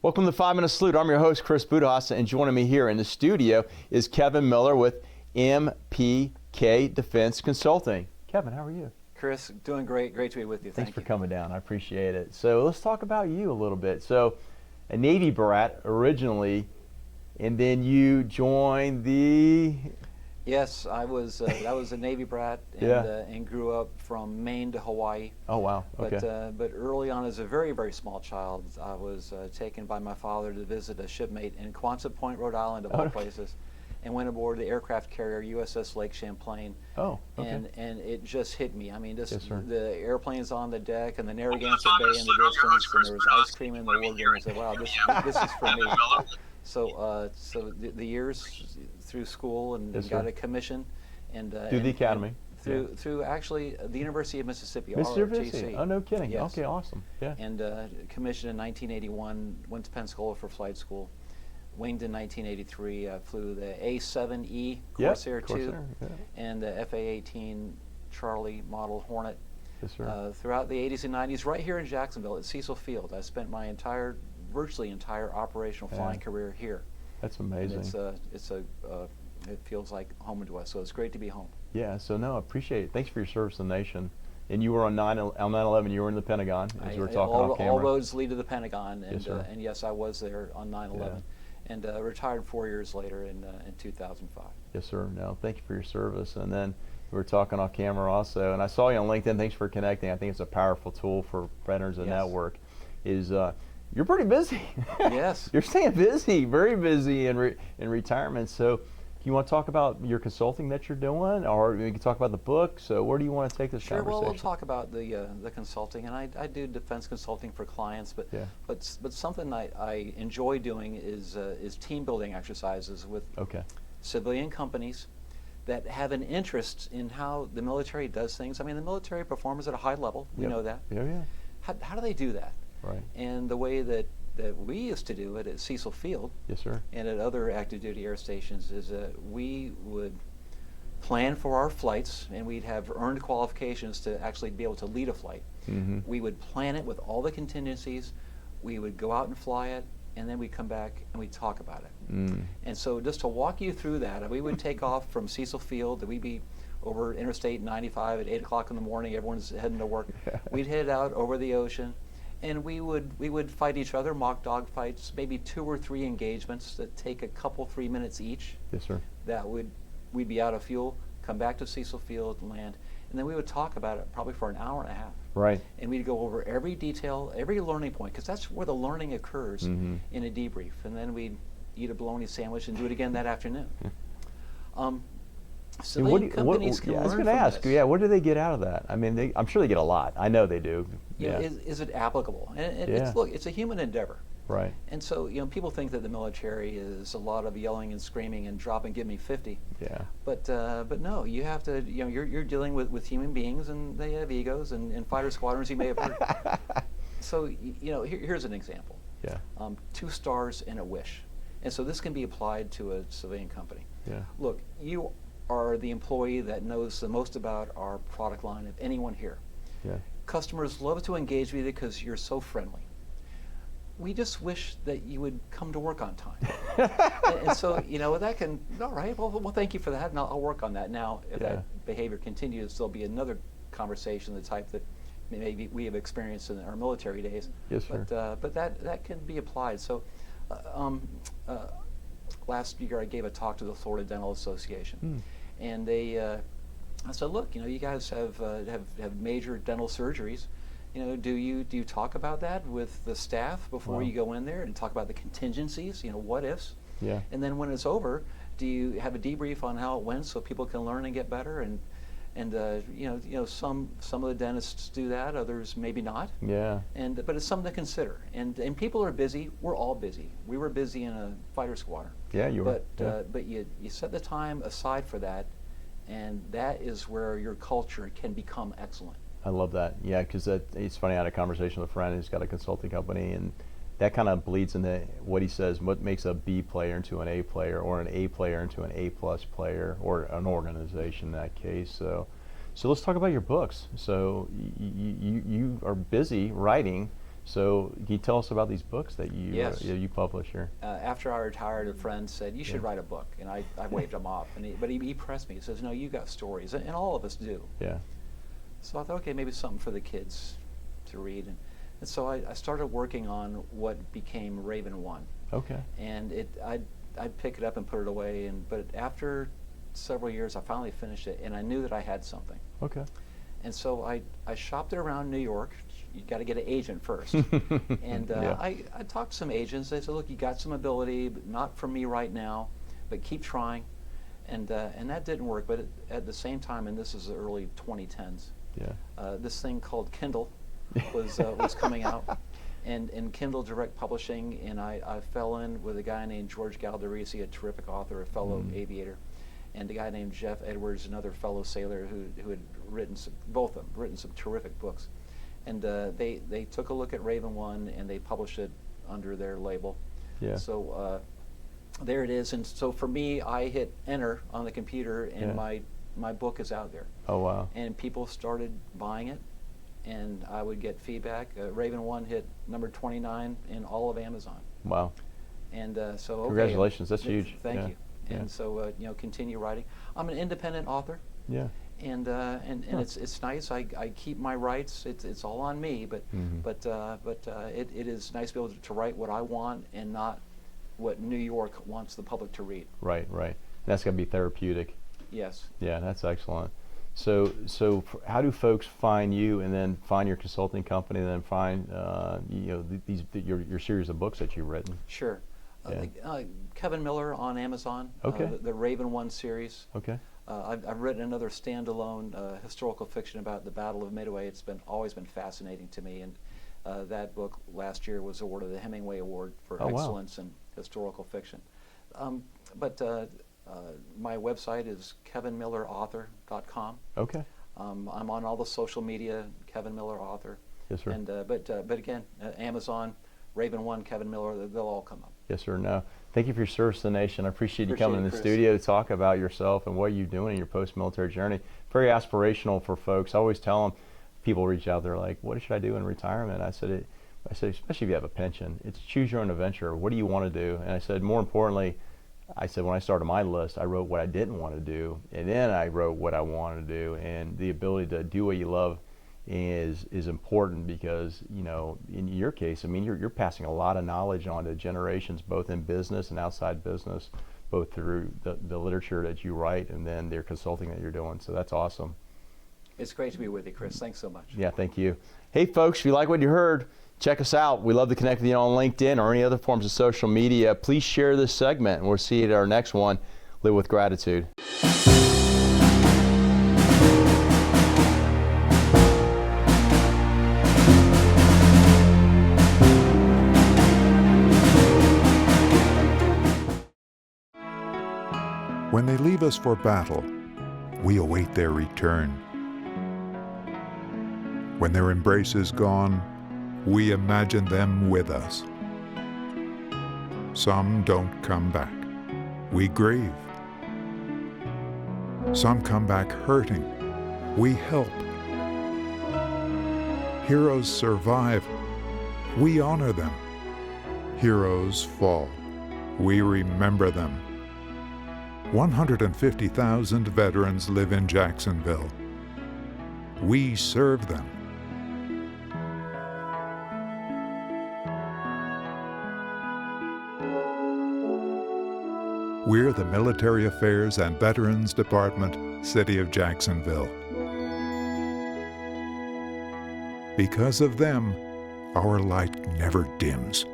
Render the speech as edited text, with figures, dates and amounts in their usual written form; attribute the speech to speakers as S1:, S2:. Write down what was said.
S1: Welcome to 5 Minute Salute. I'm your host, Chris Budihas, and joining me here in the studio is Kevin Miller with MPK Defense Consulting. Kevin, how are you?
S2: Chris, doing great. Great to be with you.
S1: Thanks for coming down. I appreciate it. So let's talk about you a little bit. So a Navy brat originally, and then you joined the...
S2: Yes, I was a Navy brat and, and grew up from Maine to Hawaii.
S1: Oh, wow. Okay.
S2: But early on, as a very, very small child, I was taken by my father to visit a shipmate in Quonset Point, Rhode Island, of all places, and went aboard the aircraft carrier USS Lake Champlain.
S1: Oh, okay.
S2: And it just hit me. I mean, just
S1: Yes,
S2: the airplanes on the deck and the Narragansett Bay in the distance, and there was ice cream in the wardroom. I said, wow, this is for me. So the years through school and got a commission, and
S1: through the academy,
S2: through actually the University of Mississippi,
S1: Mississippi.
S2: ROTC.
S1: Oh, no kidding.
S2: Yes.
S1: Okay, awesome. Yeah.
S2: And commissioned in 1981, went to Pensacola for flight school. Winged in 1983, flew the A7E Corsair II and the FA-18 Charlie model Hornet.
S1: Yes, sir.
S2: Throughout the 80s and 90s, right here in Jacksonville at Cecil Field. I spent my virtually entire operational flying career here.
S1: That's amazing.
S2: And it feels like home to us, so it's great to be home.
S1: Yeah, so no, I appreciate it. Thanks for your service to the nation. And you were on 9/11, you were in the Pentagon, as we were talking off camera.
S2: All roads lead to the Pentagon, and
S1: yes,
S2: and yes, I was there on 9/11, and retired 4 years later in 2005.
S1: Yes, sir. No, thank you for your service. And then we were talking off camera also, and I saw you on LinkedIn. Thanks for connecting. I think it's a powerful tool for veterans and network. You're pretty busy.
S2: Yes.
S1: You're staying busy, very busy in retirement. So you want to talk about your consulting that you're doing, or we can talk about the book? So where do you want to take this conversation?
S2: Sure, well, we'll talk about the consulting, and I do defense consulting for clients, but something I enjoy doing is team building exercises with civilian companies that have an interest in how the military does things. I mean, the military performs at a high level. We know that.
S1: Yeah, yeah.
S2: How do they do that?
S1: Right.
S2: And the way that we used to do it at Cecil Field,
S1: yes, sir,
S2: and at other active duty air stations is that we would plan for our flights, and we'd have earned qualifications to actually be able to lead a flight.
S1: Mm-hmm.
S2: We would plan it with all the contingencies. We would go out and fly it, and then we'd come back and we'd talk about it.
S1: Mm.
S2: And so just to walk you through that, we would take off from Cecil Field. We'd be over Interstate 95 at 8 o'clock in the morning. Everyone's heading to work. We'd head out over the ocean, and we would fight each other, mock dog fights, maybe 2 or 3 engagements that take a couple, 3 minutes each.
S1: Yes, sir.
S2: We'd be out of fuel, come back to Cecil Field, land, and then we would talk about it probably for an hour and a half.
S1: Right.
S2: And we'd go over every detail, every learning point, because that's where the learning occurs in a debrief. And then we'd eat a bologna sandwich and do it again that afternoon. Civilian companies can learn from this. I was going to ask,
S1: what do they get out of that? I mean, I'm sure they get a lot. I know they do.
S2: Yeah. Is it applicable? And it's a human endeavor.
S1: Right.
S2: And so, people think that the military is a lot of yelling and screaming and drop and give me 50.
S1: Yeah.
S2: But no, you have to, you're dealing with human beings, and they have egos, and fighter squadrons you may have heard. So, here's an example.
S1: Yeah.
S2: 2 stars and a wish. And so this can be applied to a civilian company.
S1: Yeah.
S2: Look, you are the employee that knows the most about our product line of anyone here.
S1: Yeah.
S2: Customers love to engage with you because you're so friendly. We just wish that you would come to work on time. and so, that can, all right, well, thank you for that, and I'll work on that. Now, if that behavior continues, there'll be another conversation, the type that maybe we have experienced in our military days.
S1: Yes, sir.
S2: But that can be applied. So, last year I gave a talk to the Florida Dental Association, and I said, look, you guys have major dental surgeries. Do you talk about that with the staff before you go in there and talk about the contingencies? What ifs?
S1: Yeah.
S2: And then when it's over, do you have a debrief on how it went so people can learn and get better? And some of the dentists do that, others maybe not.
S1: Yeah.
S2: But it's something to consider. And people are busy. We're all busy. We were busy in a fighter squadron.
S1: Yeah, you were.
S2: But you set the time aside for that, and that is where your culture can become excellent.
S1: I love that. Yeah, because it's funny. I had a conversation with a friend who's got a consulting company, and that kind of bleeds into what he says, what makes a B player into an A player, or an A player into an A plus player, or an organization in that case. So let's talk about your books. So you are busy writing. So can you tell us about these books that you
S2: Yes.
S1: you publish here?
S2: After I retired, a friend said, you should write a book. And I waved him off. But he pressed me. He says, no, you got stories. And all of us do.
S1: Yeah.
S2: So I thought, okay, maybe something for the kids to read. And so I started working on what became Raven 1.
S1: Okay.
S2: And I'd pick it up and put it away. But after several years, I finally finished it. And I knew that I had something.
S1: Okay.
S2: And so I shopped it around New York. You got to get an agent first. And
S1: Yeah.
S2: I talked to some agents. They said, look, you got some ability, but not for me right now, but keep trying. And that didn't work. But at the same time, and this is the early 2010s,
S1: Yeah.
S2: this thing called Kindle was coming out. And Kindle Direct Publishing, and I fell in with a guy named George Galderisi, a terrific author, a fellow aviator, and a guy named Jeff Edwards, another fellow sailor who had written both of them written some terrific books. And they took a look at Raven 1 and they published it under their label.
S1: Yeah.
S2: So there it is. And so for me, I hit enter on the computer, and my book is out there.
S1: Oh, wow.
S2: And people started buying it, and I would get feedback. Raven 1 hit number 29 in all of Amazon.
S1: Wow.
S2: And so okay,
S1: Congratulations. That's huge.
S2: Thank
S1: Yeah.
S2: you.
S1: Yeah.
S2: And so continue writing. I'm an independent author.
S1: Yeah.
S2: And it's nice. I keep my rights. It's all on me. But it is nice to be able to write what I want and not what New York wants the public to read.
S1: Right. Right. That's got to be therapeutic.
S2: Yes.
S1: Yeah, that's excellent. So how do folks find you, and then find your consulting company, and then find your series of books that you've written?
S2: Sure.
S1: Yeah.
S2: Kevin Miller on Amazon.
S1: Okay.
S2: The Raven 1 series.
S1: Okay.
S2: I've written another standalone historical fiction about the Battle of Midway. It's always been fascinating to me, and that book last year was awarded the Hemingway Award for excellence in historical fiction. My website is kevinmillerauthor.com.
S1: Okay.
S2: I'm on all the social media, Kevin Miller Author.
S1: Yes, sir.
S2: And but again, Amazon, Raven 1, Kevin Miller, they'll all come up.
S1: Yes, sir. No, thank you for your service to the nation. I appreciate you coming in the
S2: Chris.
S1: studio to talk about yourself and what you're doing in your post-military journey. Very aspirational for folks. I always tell them, people reach out, they're like, what should I do in retirement? I said, especially if you have a pension, it's choose your own adventure. What do you want to do? And I said, more importantly, when I started my list, I wrote what I didn't want to do, and then I wrote what I wanted to do. And the ability to do what you love is important, because in your case, I mean, you're passing a lot of knowledge on to generations, both in business and outside business, both through the literature that you write and then their consulting that you're doing. So that's awesome.
S2: It's great to be with you, Chris. Thanks so much.
S1: Yeah, thank you. Hey folks, if you like what you heard, check us out. We love to connect with you on LinkedIn or any other forms of social media. Please share this segment, and we'll see you at our next one. Live with gratitude.
S3: When they leave us for battle, we await their return. When their embrace is gone, we imagine them with us. Some don't come back. We grieve. Some come back hurting. We help. Heroes survive. We honor them. Heroes fall. We remember them. 150,000 veterans live in Jacksonville. We serve them. We're the Military Affairs and Veterans Department, City of Jacksonville. Because of them, our light never dims.